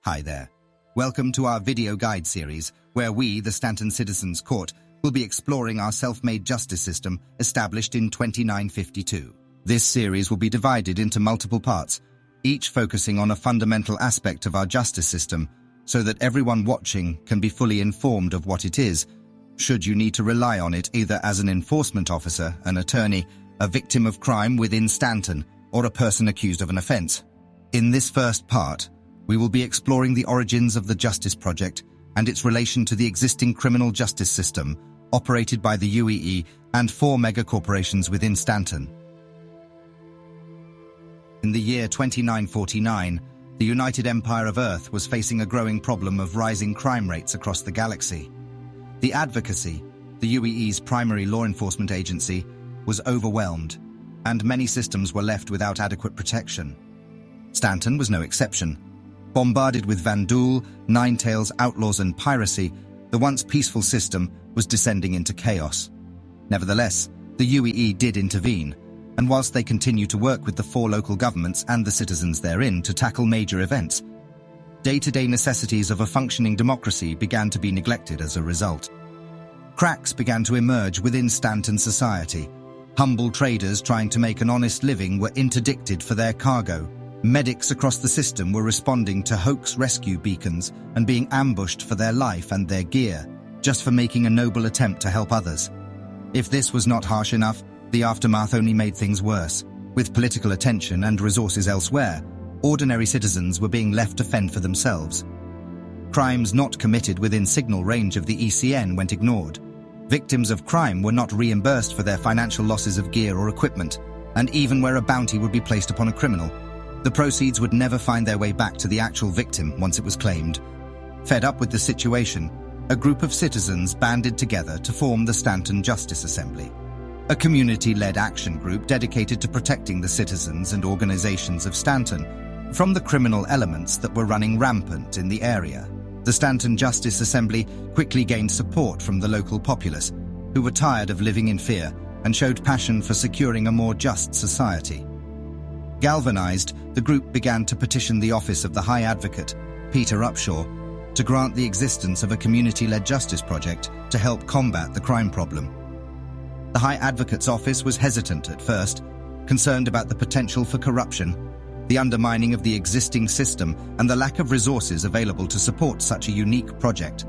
Hi there. Welcome to our video guide series, where we, the Stanton Citizens Court, will be exploring our self-made justice system established in 2952. This series will be divided into multiple parts, each focusing on a fundamental aspect of our justice system, so that everyone watching can be fully informed of what it is, should you need to rely on it either as an enforcement officer, an attorney, a victim of crime within Stanton, or a person accused of an offense. In this first part, we will be exploring the origins of the Justice Project and its relation to the existing criminal justice system operated by the UEE and 4 megacorporations within Stanton. In the year 2949, the United Empire of Earth was facing a growing problem of rising crime rates across the galaxy. The Advocacy, the UEE's primary law enforcement agency, was overwhelmed, and many systems were left without adequate protection. Stanton was no exception. Bombarded with Vanduul, Ninetales, outlaws and piracy, the once peaceful system was descending into chaos. Nevertheless, the UEE did intervene, and whilst they continued to work with the 4 local governments and the citizens therein to tackle major events, day-to-day necessities of a functioning democracy began to be neglected as a result. Cracks began to emerge within Stanton society. Humble traders trying to make an honest living were interdicted for their cargo. Medics across the system were responding to hoax rescue beacons and being ambushed for their life and their gear, just for making a noble attempt to help others. If this was not harsh enough, the aftermath only made things worse. With political attention and resources elsewhere, ordinary citizens were being left to fend for themselves. Crimes not committed within signal range of the ECN went ignored. Victims of crime were not reimbursed for their financial losses of gear or equipment, and even where a bounty would be placed upon a criminal, the proceeds would never find their way back to the actual victim once it was claimed. Fed up with the situation, a group of citizens banded together to form the Stanton Justice Assembly, a community-led action group dedicated to protecting the citizens and organizations of Stanton from the criminal elements that were running rampant in the area. The Stanton Justice Assembly quickly gained support from the local populace, who were tired of living in fear and showed passion for securing a more just society. Galvanized, the group began to petition the office of the High Advocate, Peter Upshaw, to grant the existence of a community-led justice project to help combat the crime problem. The High Advocate's office was hesitant at first, concerned about the potential for corruption, the undermining of the existing system, and the lack of resources available to support such a unique project.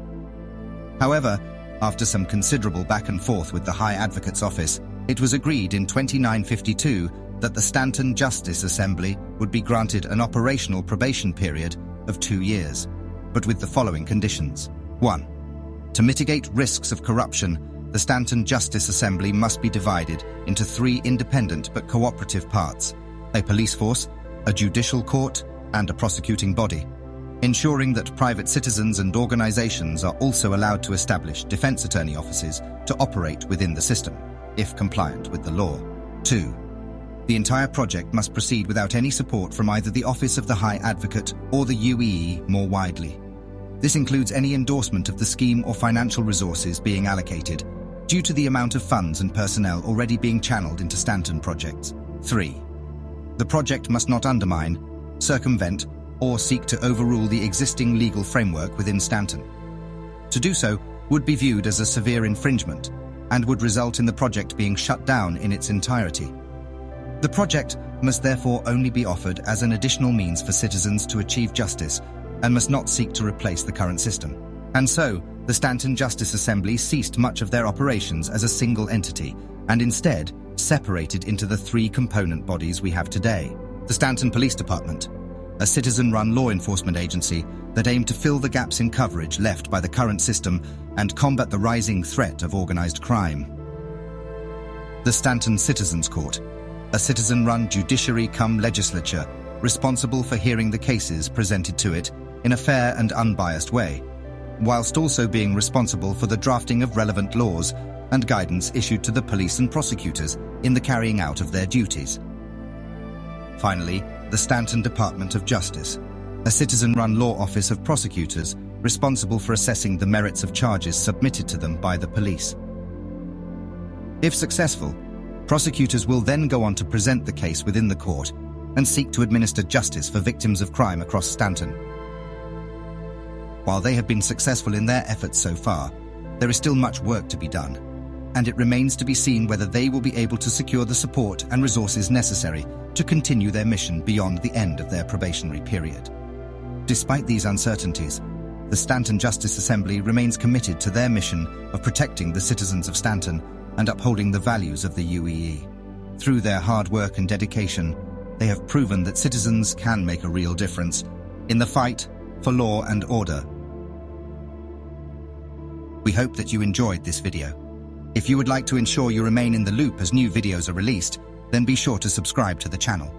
However, after some considerable back and forth with the High Advocate's office, it was agreed in 2952 that the Stanton Justice Assembly would be granted an operational probation period of 2 years, but with the following conditions. 1. To mitigate risks of corruption, the Stanton Justice Assembly must be divided into 3 independent but cooperative parts: a police force, a judicial court, and a prosecuting body, ensuring that private citizens and organizations are also allowed to establish defense attorney offices to operate within the system, if compliant with the law. 2. The entire project must proceed without any support from either the Office of the High Advocate or the UEE more widely. This includes any endorsement of the scheme or financial resources being allocated, due to the amount of funds and personnel already being channeled into Stanton projects. 3. The project must not undermine, circumvent, or seek to overrule the existing legal framework within Stanton. To do so would be viewed as a severe infringement and would result in the project being shut down in its entirety. The project must therefore only be offered as an additional means for citizens to achieve justice and must not seek to replace the current system. And so, the Stanton Justice Assembly ceased much of their operations as a single entity and instead separated into the 3 component bodies we have today. The Stanton Police Department, a citizen-run law enforcement agency that aimed to fill the gaps in coverage left by the current system and combat the rising threat of organized crime. The Stanton Citizens Court, a citizen-run judiciary-cum-legislature responsible for hearing the cases presented to it in a fair and unbiased way, whilst also being responsible for the drafting of relevant laws and guidance issued to the police and prosecutors in the carrying out of their duties. Finally, the Stanton Department of Justice, a citizen-run law office of prosecutors responsible for assessing the merits of charges submitted to them by the police. If successful, prosecutors will then go on to present the case within the court and seek to administer justice for victims of crime across Stanton. While they have been successful in their efforts so far, there is still much work to be done, and it remains to be seen whether they will be able to secure the support and resources necessary to continue their mission beyond the end of their probationary period. Despite these uncertainties, the Stanton Justice Assembly remains committed to their mission of protecting the citizens of Stanton and upholding the values of the UEE. Through their hard work and dedication, they have proven that citizens can make a real difference in the fight for law and order. We hope that you enjoyed this video. If you would like to ensure you remain in the loop as new videos are released, then be sure to subscribe to the channel.